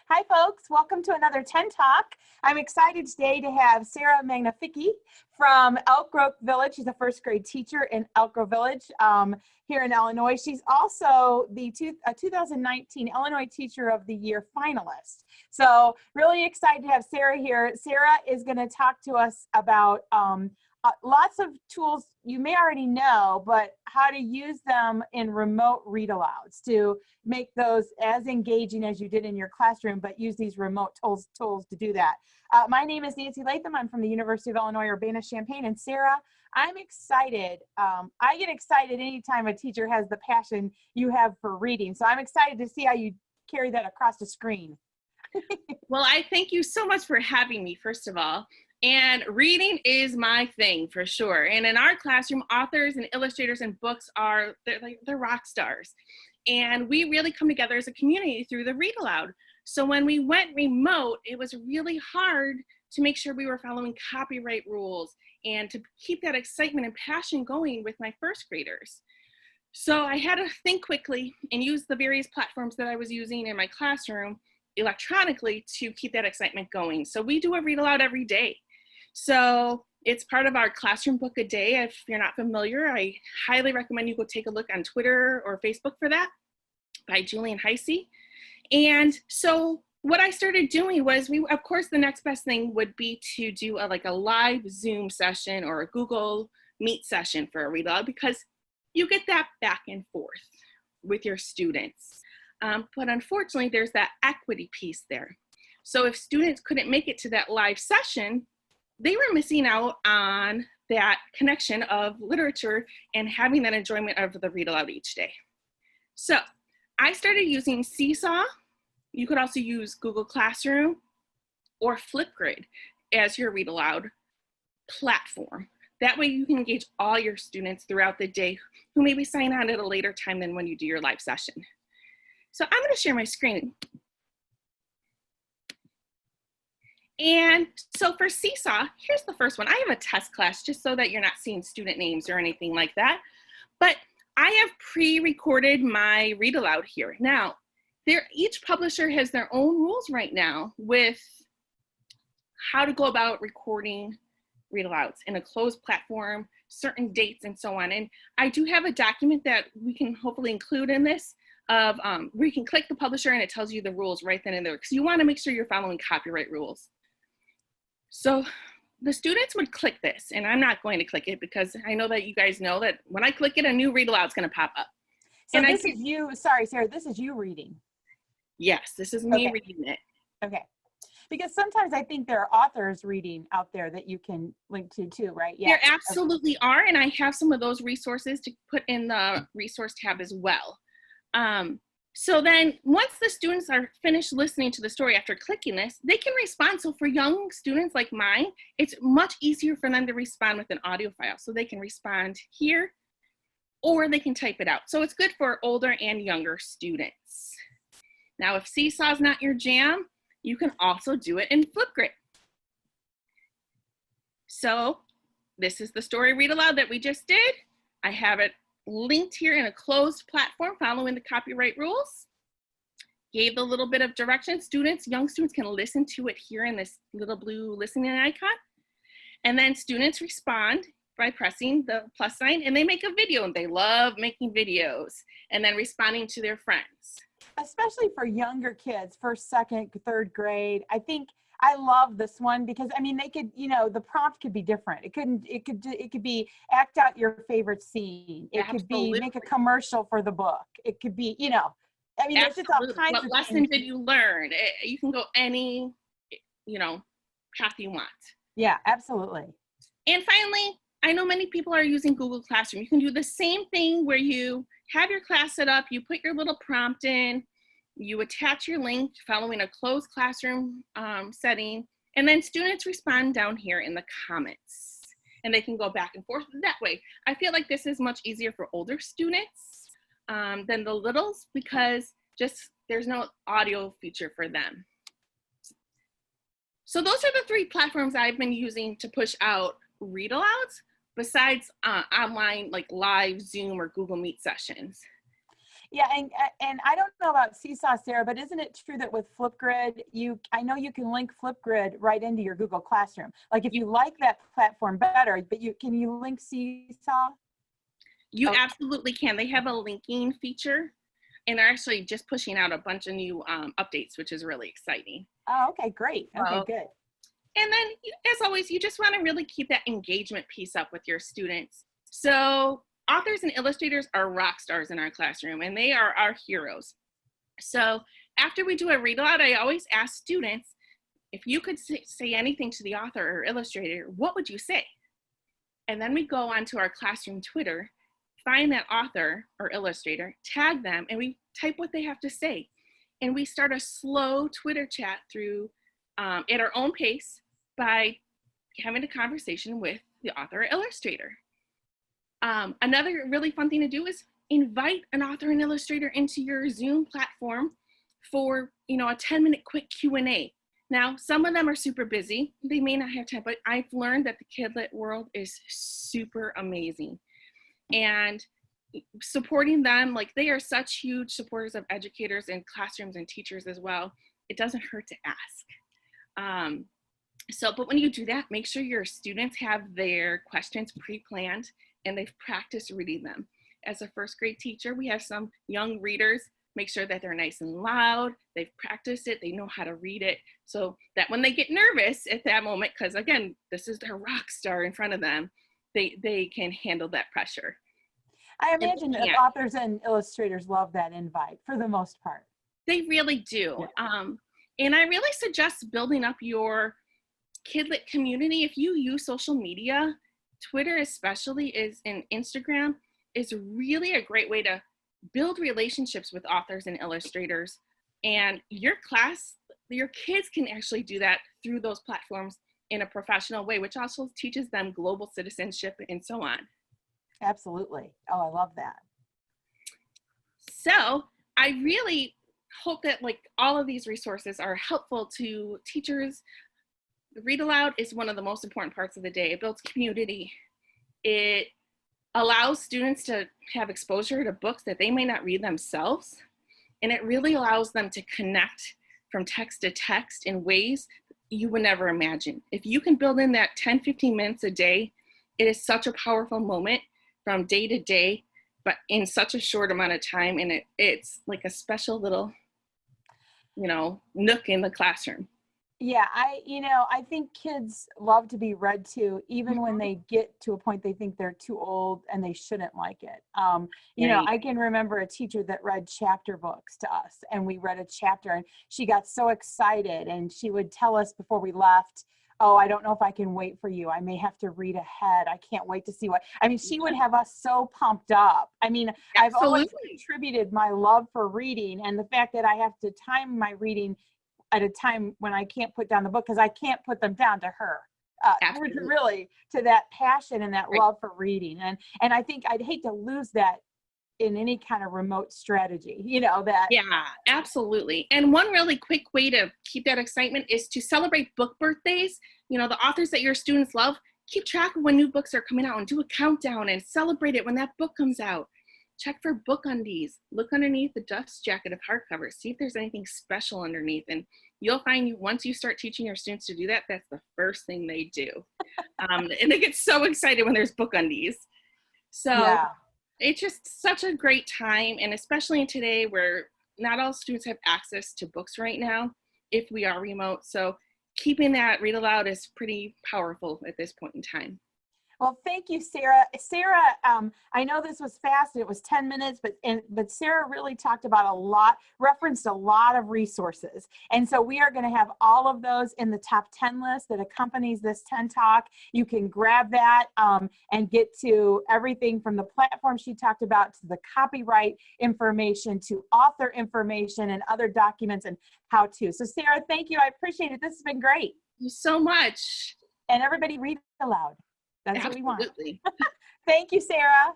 Hi, folks. Welcome to another 10 Talk. I'm excited today to have Sarah Magnifici from Elk Grove Village. She's a first grade teacher in Elk Grove Village here in Illinois. She's also the 2019 Illinois Teacher of the Year finalist. So really excited to have Sarah here. Sarah is going to talk to us about lots of tools you may already know, but how to use them in remote read-alouds to make those as engaging as you did in your classroom, but use these remote tools to do that. My name is Nancy Latham. I'm from the University of Illinois Urbana-Champaign. And Sarah, I'm excited. I get excited anytime a teacher has the passion you have for reading. So I'm excited to see how you carry that across the screen. Well, I thank you so much for having me, first of all. And reading is my thing for sure. And in our classroom, authors and illustrators and books they're rock stars. And we really come together as a community through the read aloud. So when we went remote, it was really hard to make sure we were following copyright rules and to keep that excitement and passion going with my first graders. So I had to think quickly and use the various platforms that I was using in my classroom electronically to keep that excitement going. So we do a read aloud every day. So it's part of our classroom book a day. If you're not familiar, I highly recommend you go take a look on Twitter or Facebook for that, by Julian Heisey. And so what I started doing was, of course, the next best thing would be to do a live Zoom session or a Google Meet session for a read aloud, because you get that back and forth with your students. But unfortunately, there's that equity piece there. So if students couldn't make it to that live session, they were missing out on that connection of literature and having that enjoyment of the read aloud each day. So I started using SeeSaw. You could also use Google Classroom or Flipgrid as your read aloud platform. That way you can engage all your students throughout the day who maybe sign on at a later time than when you do your live session. So I'm going to share my screen. And so for SeeSaw, here's the first one. I have a test class just so that you're not seeing student names or anything like that. But I have pre-recorded my read aloud here. Now, each publisher has their own rules right now with how to go about recording read alouds in a closed platform, certain dates and so on. And I do have a document that we can hopefully include in this of where you can click the publisher and it tells you the rules right then and there, because you want to make sure you're following copyright rules. So the students would click this, and I'm not going to click it because I know that you guys know that when I click it, a new read aloud is going to pop up. So and this is you, sorry, Sarah, this is you reading. Yes, this is me reading it. Okay. Because sometimes I think there are authors reading out there that you can link to too, right? Yeah. There absolutely are, and I have some of those resources to put in the resource tab as well. So then once the students are finished listening to the story after clicking this, they can respond. So for young students like mine, it's much easier for them to respond with an audio file. So they can respond here or they can type it out. So it's good for older and younger students. Now, if SeeSaw is not your jam, you can also do it in Flipgrid. So this is the story read aloud that we just did. I have it linked here in a closed platform following the copyright rules. Gave a little bit of direction. Young students can listen to it here in this little blue listening icon. And then students respond by pressing the plus sign, and they make a video, and they love making videos and then responding to their friends. Especially for younger kids, first, second, third grade. I love this one because I mean they could, the prompt could be different. It could be act out your favorite scene. It could be make a commercial for the book. It could be, I mean there's just all kinds of what lesson did you learn? You can go any, path you want. Yeah, absolutely. And finally, I know many people are using Google Classroom. You can do the same thing where you have your class set up, you put your little prompt in, you attach your link following a closed classroom setting, and then students respond down here in the comments. And they can go back and forth that way. I feel like this is much easier for older students than the littles because there's no audio feature for them. So those are the 3 platforms I've been using to push out read alouds besides online like live Zoom or Google Meet sessions. Yeah, and I don't know about SeeSaw, Sarah, but isn't it true that with Flipgrid, I know you can link Flipgrid right into your Google Classroom. Like if you like that platform better, but can you link SeeSaw? You Oh, absolutely can. They have a linking feature, and they're actually just pushing out a bunch of new updates, which is really exciting. oh, okay, great. Okay, So, good. and then, as always, you just want to really keep that engagement piece up with your students. So authors and illustrators are rock stars in our classroom, and they are our heroes. So after we do a read aloud, I always ask students, if you could say anything to the author or illustrator, what would you say? And then we go onto our classroom Twitter, find that author or illustrator, tag them, and we type what they have to say. And we start a slow Twitter chat through at our own pace by having a conversation with the author or illustrator. Another really fun thing to do is invite an author and illustrator into your Zoom platform for, a 10-minute quick Q&A. Now, some of them are super busy. They may not have time, but I've learned that the Kidlit world is super amazing. And supporting them, like they are such huge supporters of educators and classrooms and teachers as well. It doesn't hurt to ask. But when you do that, make sure your students have their questions pre-planned and they've practiced reading them. As a first grade teacher, we have some young readers. Make sure that they're nice and loud, they've practiced it, they know how to read it, so that when they get nervous at that moment, because again, this is their rock star in front of them, they can handle that pressure. I imagine that authors and illustrators love that invite for the most part. They really do. Yeah. And I really suggest building up your Kidlit community. If you use social media, Twitter especially and Instagram is really a great way to build relationships with authors and illustrators. And your kids can actually do that through those platforms in a professional way, which also teaches them global citizenship and so on. Absolutely. Oh, I love that. So I really hope that all of these resources are helpful to teachers. Read aloud is one of the most important parts of the day. It builds community. It allows students to have exposure to books that they may not read themselves. And it really allows them to connect from text to text in ways you would never imagine. If you can build in that 10, 15 minutes a day, it is such a powerful moment from day to day, but in such a short amount of time. And it's like a special little, nook in the classroom. Yeah, I think kids love to be read to, even when they get to a point they think they're too old and they shouldn't like it. I can remember a teacher that read chapter books to us, and we read a chapter and she got so excited, and she would tell us before we left, oh, I don't know if I can wait for you. I may have to read ahead. I can't wait to see she would have us so pumped up. Absolutely. I've always attributed my love for reading and the fact that I have to time my reading at a time when I can't put down the book, because I can't put them down to her. Really to that passion and that love for reading. And I think I'd hate to lose that in any kind of remote strategy, that. Yeah, absolutely. And one really quick way to keep that excitement is to celebrate book birthdays. The authors that your students love, keep track of when new books are coming out and do a countdown and celebrate it when that book comes out. Check for book undies. Look underneath the dust jacket of hardcovers. See if there's anything special underneath. And you'll find once you start teaching your students to do that, that's the first thing they do. And they get so excited when there's book undies. So it's just such a great time. And especially in today where not all students have access to books right now, if we are remote. So keeping that read aloud is pretty powerful at this point in time. Well, thank you, Sarah. Sarah, I know this was fast, it was 10 minutes, but Sarah really referenced a lot of resources. And so we are going to have all of those in the top 10 list that accompanies this 10 Talk. You can grab that and get to everything from the platform she talked about to the copyright information to author information and other documents and how to. So Sarah, thank you. I appreciate it. This has been great. Thank you so much. And everybody read aloud. That's Absolutely. what we want. Thank you, Sarah.